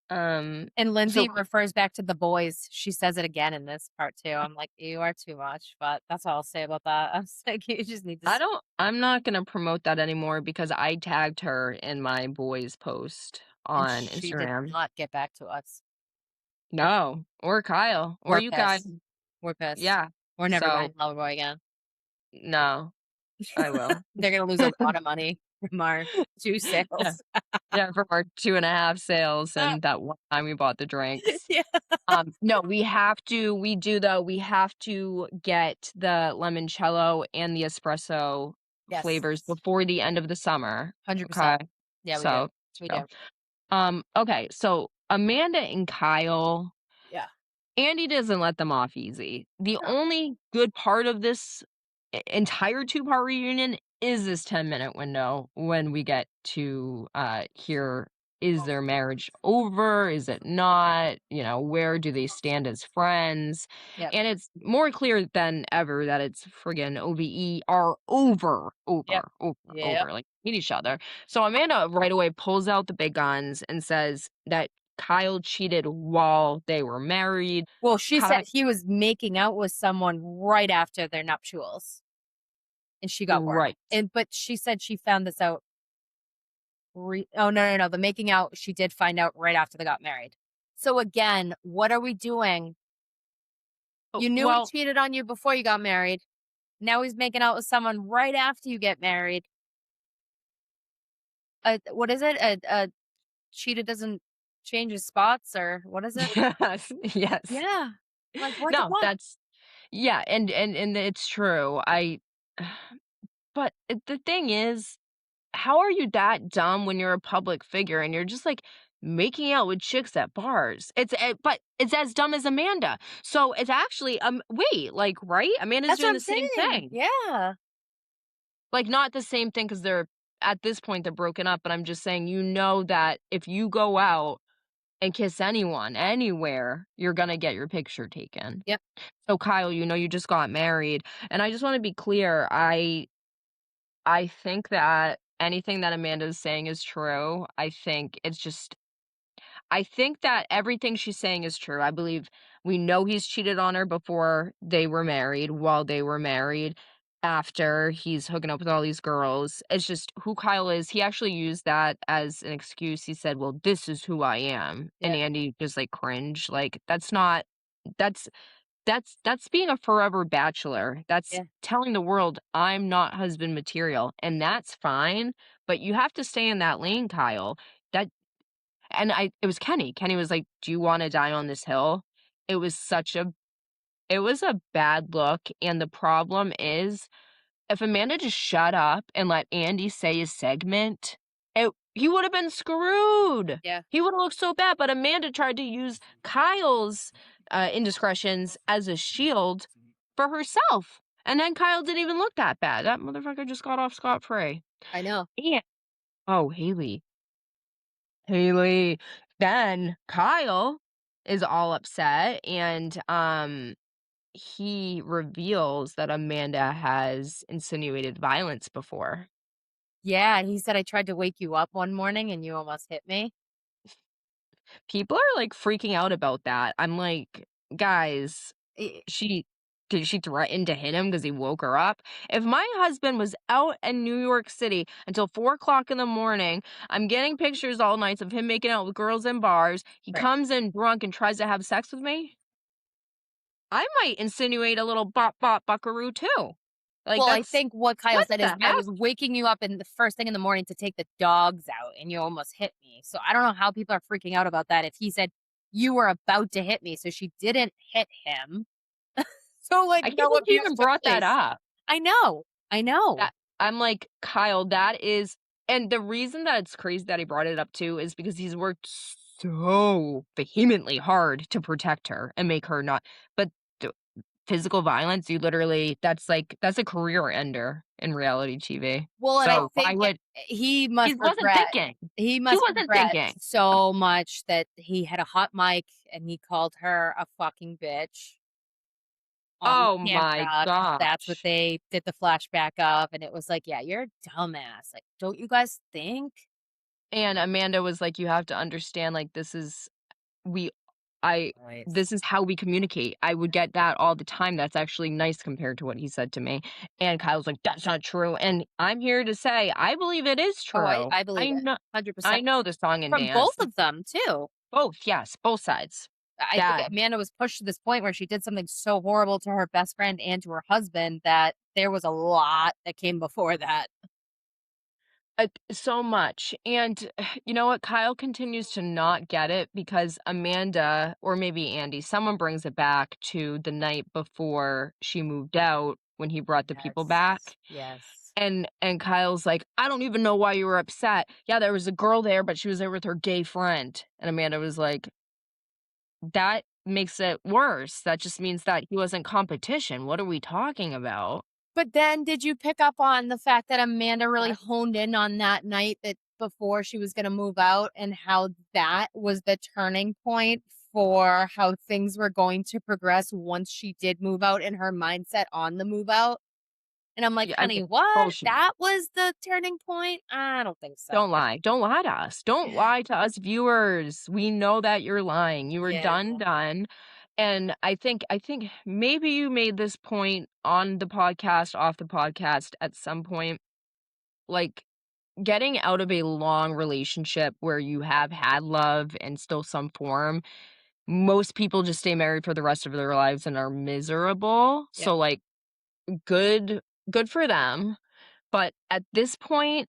Um And so Lindsay refers back to the boys. She says it again in this part too. I'm like, you are too much, but that's all I'll say about that. I was like, you just need to. I'm not gonna promote that anymore because I tagged her in my boys post And on she did Instagram. not get back to us. No, or Kyle, or We're you guys. pissed. We're pissed. Yeah. We're never So, buying Loverboy again. no, I will. They're gonna lose a lot of money from our 2 Yeah, sales. yeah, from our 2.5 sales and that one time we bought the drinks. Yeah. No, we do though, we have to get the limoncello and the espresso Yes. flavors before the end of the summer, 100%. okay? Yeah, we do. So, We go. do. Okay, so Amanda and Kyle Yeah. Andy doesn't let them off easy. The No. only good part of this entire two-part reunion is this 10-minute window when we get to, hear, is their marriage over? Is it not? You know, where do they stand as friends? Yep. And it's more clear than ever that it's friggin' OVE are over, Yep. over, over, Yep. over, like, hate each other. So Amanda right away pulls out the big guns and says that Kyle cheated while they were married. Well, she said Ky he was making out with someone right after their nuptials, and she got word. Right. But she said she found this out oh, no, no, no, the making out, she did find out right after they got married. So again, what are we doing? Oh, You knew he well, cheated on you before you got married. Now he's making out with someone right after you get married. What is it? Cheetah doesn't change his spots, or what is it? yes, yes. Yeah. Like, what the No, what? that's yeah, and it's true. But the thing is, how are you that dumb when you're a public figure and you're just, like, making out with chicks at bars? But it's as dumb as Amanda. So it's actually, wait, like, right? Amanda's That's what doing I'm the same saying. thing. Yeah. Like, not the same thing because 'cause they're at this point, they're broken up, but I'm just saying, you know that if you go out and kiss anyone, anywhere, you're gonna get your picture taken. Yep. So, Kyle, you know, you just got married, and I just wanna be clear, I think that anything that Amanda's saying is true. I think that everything she's saying is true. I believe we know he's cheated on her before they were married, while they were married, after he's hooking up with all these girls. It's just who Kyle is. He actually used that as an excuse. He said, "Well, this is who I am." And Yep. Andy just, like, cringed. Like, that's not that's that's being a forever bachelor. That's Yeah. telling the world, "I'm not husband material," and that's fine, but you have to stay in that lane, Kyle. That and I it was Kenny. Kenny was like, "Do you wanna die on this hill?" It was such a it was a bad look, and the problem is, if Amanda just shut up and let Andy say his segment, he would've been screwed. Yeah. He would've looked so bad, but Amanda tried to use Kyle's, indiscretions as a shield for herself, and then Kyle didn't even look that bad. That motherfucker just got off scot-free. I know. Yeah. Oh, Haley. Haley. Then Kyle is all upset and, he reveals that Amanda has insinuated violence before. Yeah, he said, "I tried to wake you up one morning and you almost hit me." People are, like, freaking out about that. I'm like, "Guys, Eh, she did she threaten to hit him because he woke her up? If my husband was out in New York City until 4 o'clock in the morning, I'm getting pictures all nights of him making out with girls in bars, he right. comes in drunk and tries to have sex with me, I might insinuate a little bop bop buckaroo too. Like, Well, I that's think what Kyle what said is, the "I heck?" was waking you up in the first thing in the morning to take the dogs out, and you almost hit me." So I don't know how people are freaking out about that if he said, "You were about to hit me," so she didn't hit him. So, like, I can't no believe he abuse even took brought that place. up. I know. I know. That I'm like, "Kyle, that is" and the reason that it's crazy that he brought it up too is because he's worked so vehemently hard to protect her and make her not but d physical violence, you literally that's a career ender in reality TV. Well, and I So, why think would he he must wasn't regret thinking. he He must wasn't regret thinking. so much that he had a hot mic and he called her a fucking bitch on Oh my camera, 'cause that's what gosh. they did the flashback of, and it was like, "Yeah, you're a dumbass, like, don't you guys think?" And Amanda was like, "You have to understand, like, we I Right. this is how we communicate." I would get that all the time. That's actually nice compared to what he said to me. And Kyle's like, "That's not true." And I'm here to say, I believe it is Oh, true. I believe it, I 100%. know the song and From both dance. of them, too. Both, yes, both sides. I think That Amanda was pushed to this point where she did something so horrible to her best friend and to her husband that there was a lot that came before that. so much. And you know what? Kyle continues to not get it because Amanda, or maybe Andy, someone brings it back to the night before she moved out when he brought the people Yes. back. Yes. And Kyle's like, "I don't even know why you were upset. Yeah, there was a girl there, but she was there with her gay friend." And Amanda was like, "That makes it worse. That just means that he wasn't competition. What are we talking about?" But then did you pick up on the fact that Amanda really What? honed in on that night that before she was gonna move out and how that was the turning point for how things were going to progress once she did move out and her mindset on the move out? And I'm like, Yeah, I "Honey, mean, what? bullshit. That was the turning point? I don't think so." Don't lie. Don't lie to us. Don't lie to us viewers. We know that you're lying. You were Yeah. done. And I think maybe you made this point on the podcast, off the podcast at some point, like getting out of a long relationship where you have had love and still some form. Most people just stay married for the rest of their lives and are miserable. Yep. So like good good for them. But at this point,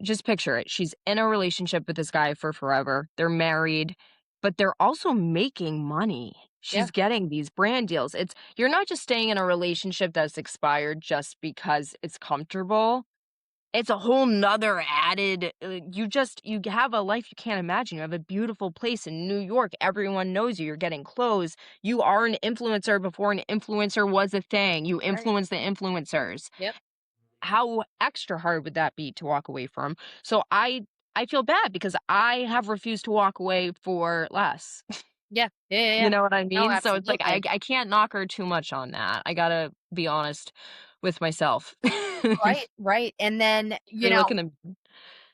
just picture it. She's in a relationship with this guy for forever. They're married, but they're also making money. Yeah. She's getting these brand deals. You're not just staying in a relationship that's expired just because it's comfortable. It's a whole nother added, you have a life you can't imagine. You have a beautiful place in New York. Everyone knows you. You're getting clothes. You are an influencer before an influencer was a thing. You Right. influence the influencers. Yep. How extra hard would that be to walk away from? So I feel bad because I have refused to walk away for less. Yeah. Yeah, yeah, You yeah. know what I No, mean? So it's like absolutely. I can't knock her too much on that. I gotta be honest with myself. Right, right. And then, You're looking at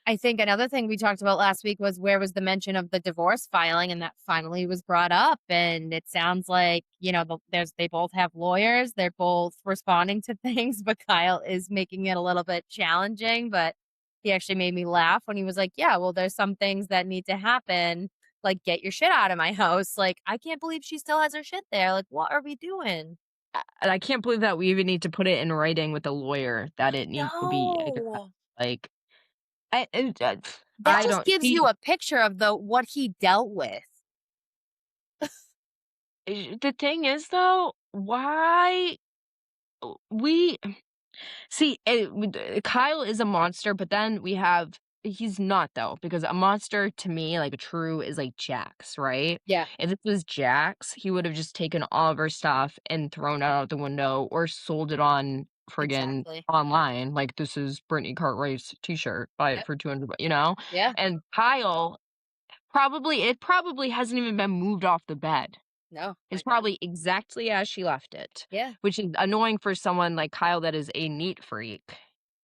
I think another thing we talked about last week was where was the mention of the divorce filing, and that finally was brought up. And it sounds like, they both have lawyers, they're both responding to things, but Kyle is making it a little bit challenging. But he actually made me laugh when he was like, "Yeah, well, there's some things that need to happen, like get your shit out of my house." Like, I can't believe she still has her shit there. Like, what are we doing? and I can't believe that we even need to put it in writing with a lawyer that I it needs to be know. like That I just don't gives see you a picture of the what he dealt with. the thing is though, why we see, Kyle is a monster, but then he's not though, because a monster to me, like a true, is like Jax, right? Yeah, If it was Jax, he would have just taken all of her stuff and thrown it out the window or sold it on friggin' exactly. online. Like, this is Brittany Cartwright's t-shirt, buy it Yep. for 200, you know? Yeah. And Kyle, it probably hasn't even been moved off the bed. No, It's I know. probably exactly as she left it, Yeah. which is annoying for someone like Kyle that is a neat freak. It's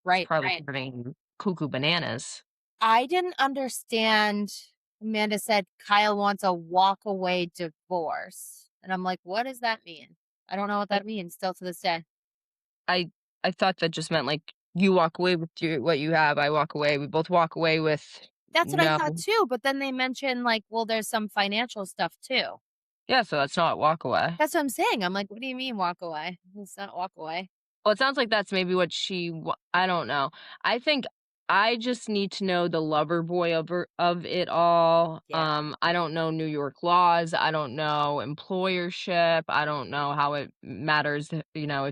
Right, probably right. driving cuckoo bananas. I didn't understand Amanda said Kyle wants a walk away divorce. And I'm like, what does that mean? I don't know what I that means still to this day. I I thought that just meant, like, you walk away with what you have, I walk away, we both walk away with That's what I no. thought too. But then they mentioned like, well, there's some financial stuff too. Yeah, so that's not walk away. That's what I'm saying. I'm like, what do you mean walk away? It's not walk away. Well, it sounds like that's maybe what I don't know. I think I just need to know the lover boy of it all. Yeah. I don't know New York laws. I don't know employership. I don't know how it matters, if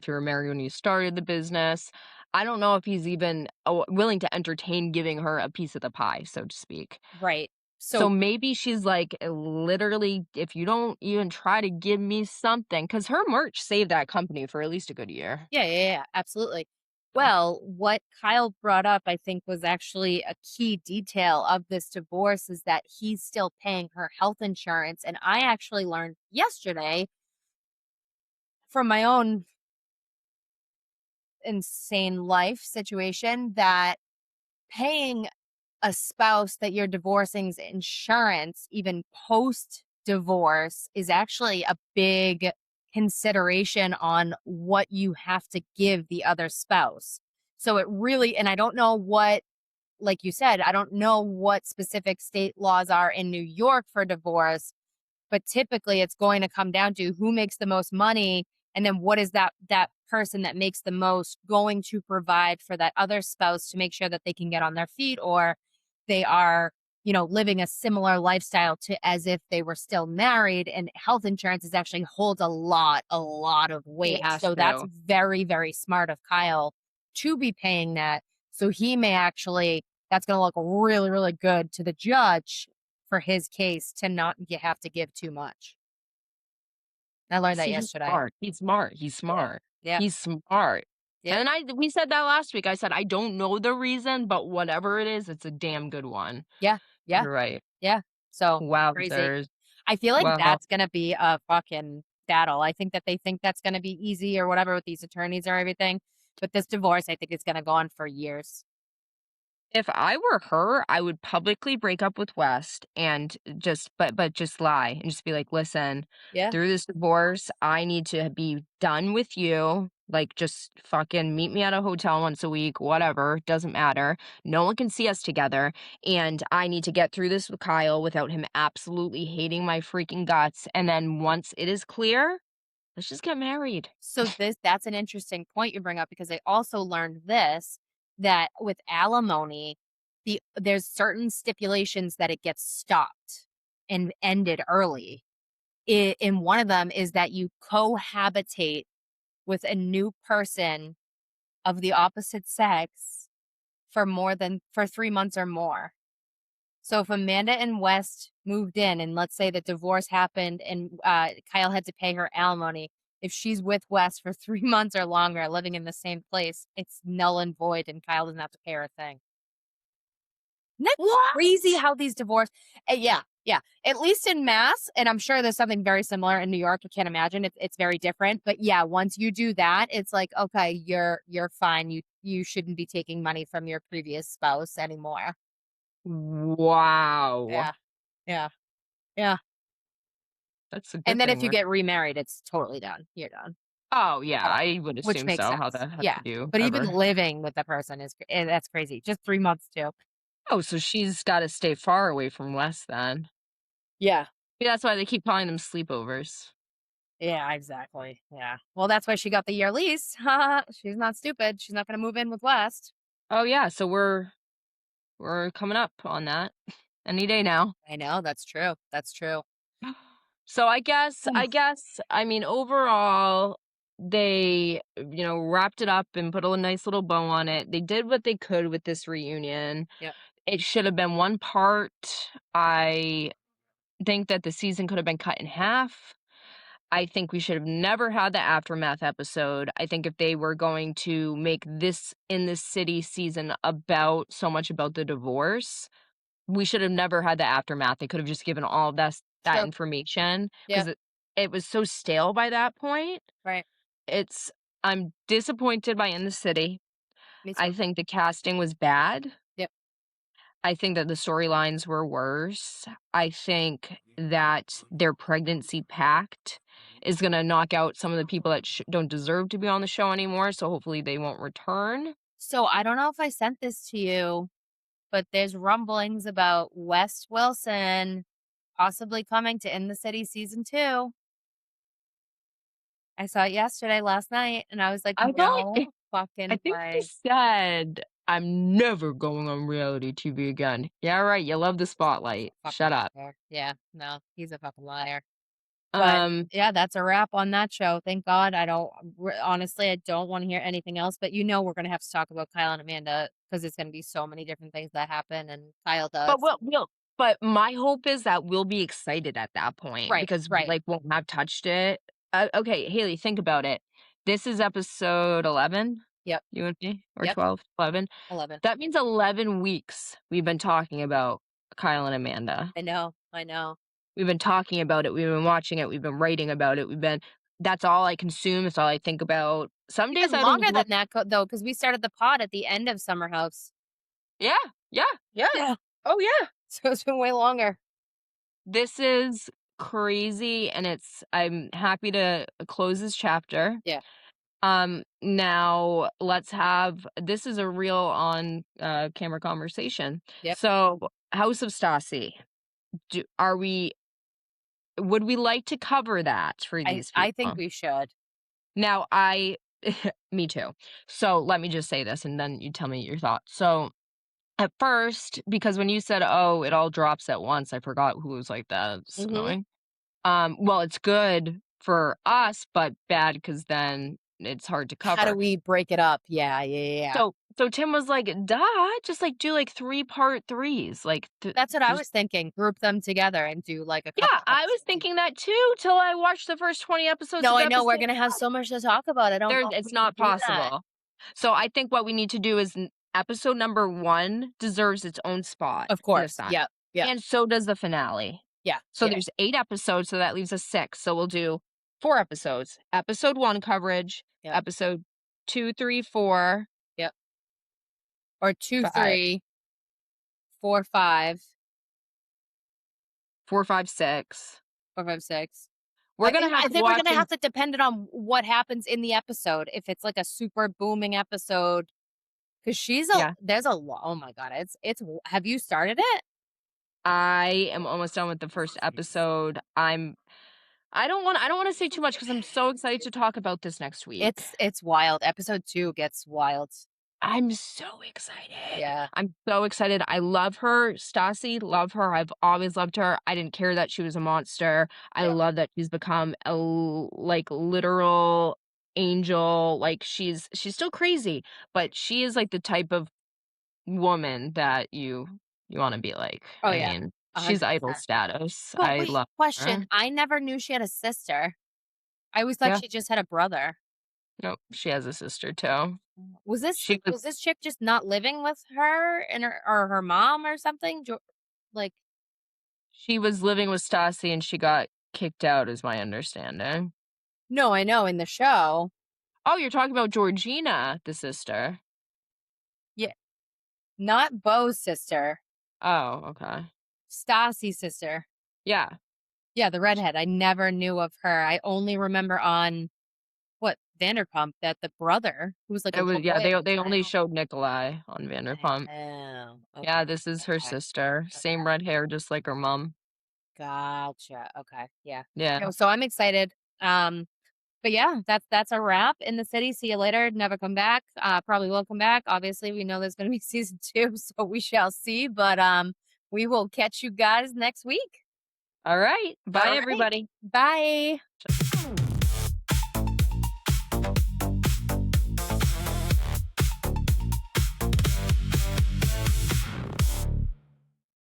you were married when you started the business. I don't know if he's even willing to entertain giving her a piece of the pie, so to speak. Right. So So maybe she's like, literally, if you don't even try to give me something, because her merch saved that company for at least a good year. yeah, yeah, yeah, absolutely. Oh, Well, what Kyle brought up, I think, was actually a key detail of this divorce is that he's still paying her health insurance. And I actually learned yesterday from my own insane life situation that paying a spouse that you're divorcing's insurance, even post divorce, is actually a big consideration on what you have to give the other spouse. So it really, and I don't know what, like you said, I don't know what specific state laws are in New York for divorce, but typically it's going to come down to who makes the most money, and then what is that person that makes the most going to provide for that other spouse to make sure that they can get on their feet, or they are, living a similar lifestyle to as if they were still married. And health insurance is actually holds a lot of he weight. has So that's to. very, very smart of Kyle to be paying that. So he may actually, that's going to look really, really good to the judge for his case to not have to give too much. I learned that See, he's yesterday. smart. He's smart. He's Yeah. smart. Yeah. He's smart. Yep. And we said that last week. I said, "I don't know the reason, but whatever it is, it's a damn good one." Yeah. Yeah. You're right. Yeah. So, crazy. Wowzers. I feel like Well, that's gonna be a fucking battle. I think that they think that's gonna be easy or whatever with these attorneys or everything, but this divorce, I think it's gonna go on for years. if I were her, I would publicly break up with West and but just lie and just be like, "Listen, Yeah. through this divorce, I need to be done with you. Like, just fucking meet me at a hotel once a week, whatever, doesn't matter. No one can see us together, and I need to get through this with Kyle without him absolutely hating my freaking guts, and then once it is clear, let's just get married." So that's an interesting point you bring up because I also learned this, that with alimony, there's certain stipulations that it gets stopped and ended early. And one of them is that you cohabitate with a new person of the opposite sex for 3 months or more. So if Amanda and West moved in and let's say the divorce happened and Kyle had to pay her alimony, if she's with West for 3 months or longer living in the same place, it's null and void and Kyle doesn't have to pay her a thing. Isn't that crazy What? how these divorce yeah, yeah. At least in Mass, and I'm sure there's something very similar in New York. I can't imagine it's very different. But yeah, once you do that, it's like, okay, you're fine. You shouldn't be taking money from your previous spouse anymore. Wow. Yeah. Yeah. Yeah. That's a And good then if thing you we're get remarried, it's totally done. You're done. Oh, yeah, Yeah. I would Which assume makes so. How sense. the heck Yeah. could you But even ever? living with the person that's crazy. Just 3 months too. Oh, so she's gotta stay far away from Wes then. Yeah. Maybe that's why they keep calling them sleepovers. Yeah, exactly. Yeah. Well, that's why she got the year lease. She's not stupid. She's not going to move in with West. Oh, yeah, so we're coming up on that any day now. I know. That's true. That's true. So I guess Oof. I guess, I mean, overall, they, wrapped it up and put a nice little bow on it. They did what they could with this reunion. Yep. It should have been one part. I think that the season could have been cut in half. I think we should have never had the aftermath episode. I think if they were going to make this In This City season about so much about the divorce, we should have never had the aftermath. They could have just given all of that True. information Yeah. because it was so stale by that point. Right. It's I'm disappointed by In the City. Me I too. think the casting was bad. Yep. I think that the storylines were worse. I think that their pregnancy pact is gonna knock out some of the people that don't deserve to be on the show anymore, so hopefully they won't return. So I don't know if I sent this to you, but there's rumblings about West Wilson possibly coming to In the City season 2. I saw it yesterday, last night, and I was like, I thought no I fucking think he way. said, "I'm never going on reality TV again." Yeah, right, you love the spotlight. Fucking Shut up. liar. Yeah, no, he's a fucking liar. But Um, yeah, that's a wrap on that show. Thank God. I don't honestly, I don't want to hear anything else. But we're going to have to talk about Kyle and Amanda because there's going to be so many different things that happen, and Kyle but does. but my hope is that we'll be excited at that point Right, because, right. like, won't have touched it. Okay, Haley, think about it. This is episode 11, Yep, you and me, or yep. 12? 11? 11. That means 11 weeks we've been talking about Kyle and Amanda. I know, I know. We've been talking about it, we've been watching it, we've been writing about it, that's all I consume, that's all I think about. Some days Even I don't longer even look. than that, though, because we started the pod at the end of Summer House. Yeah, yeah, yeah. Yeah. Oh, yeah. So it's been way longer. This is crazy, and I'm happy to close this chapter. Yeah. Now let's have this is a real on camera conversation. Yep. So, House of Stassi, are we would we like to cover that for these I think people? we should. Now, me too. So let me just say this and then you tell me your thoughts. So at first, because when you said, "Oh, it all drops at once," I forgot who was like that. It's Mm-hmm. annoying. Well, it's good for us, but bad because then it's hard to How do cover. we break it up? Yeah, yeah, yeah, yeah. So Tim was like, "Duh, just, like, do, like, 3-part threes, like, th That's what I just." was thinking, group them together and do, like, a Yeah, couple I was episodes. thinking that too till I watched the first 20 episodes No, of I know, we're episode gonna have 1. so much to talk about, I don't There know if it's we can not do that. possible. So I think what we need to do is episode number 1 deserves its own spot Of this course, time, yep, yep, and so does the finale. yeah, So yeah, there's 8 episodes, so that leaves us 6, so we'll do 4 episodes. Episode 1 coverage, yep, episode 2, 3, 4, yep. Or 2, 5, 3, 4, 5, 4, 5, 6. 4, 5, 6. We're gonna have I to think we're watch gonna and have to depend it on what happens in the episode, if it's, like, a super booming episode, 'cause yeah. there's a lot. Oh my god, have you started it? I am almost done with the first episode. I don't wanna say too much because 'cause I'm so excited to talk about this next week. It's wild. Episode 2 gets wild. I'm so excited. Yeah, I'm so excited. I love her, Stassi, love her. I've always loved her. I didn't care that she was a monster. I yeah. love that she's become a like, literal angel. Like, she's still crazy, but she is, like, the type of woman that you wanna be like. Oh, I yeah, mean, she's idol 100%. status. But I wait, love question, her. I never knew she had a sister. I always thought Yeah. she just had a brother. Nope, she has a sister too. She was Was this chick just not living with her and her mom or something? Like, she was living with Stassi and she got kicked out is my understanding. no, I know in the show. Oh, you're talking about Georgina, the sister. Yeah, not Bo's sister, Oh, okay. Stassi's sister. Yeah. Yeah, the Sh redhead. I never knew of her. I only remember on what Vanderpump that the brother, who was like a it was little yeah, boy at the they only time. showed Nikolai on Vanderpump. Oh, okay, Yeah, this is her okay, sister. okay. Same red hair, just like her mom. Gotcha. Okay, yeah. Yeah. No, so I'm excited. Um, but yeah, that's a wrap in the city. See you later. Never come back. Probably will come back. Obviously, we know there's going to be season 2, so we shall see. But we will catch you guys next week. All right. All Bye, right. everybody. Bye.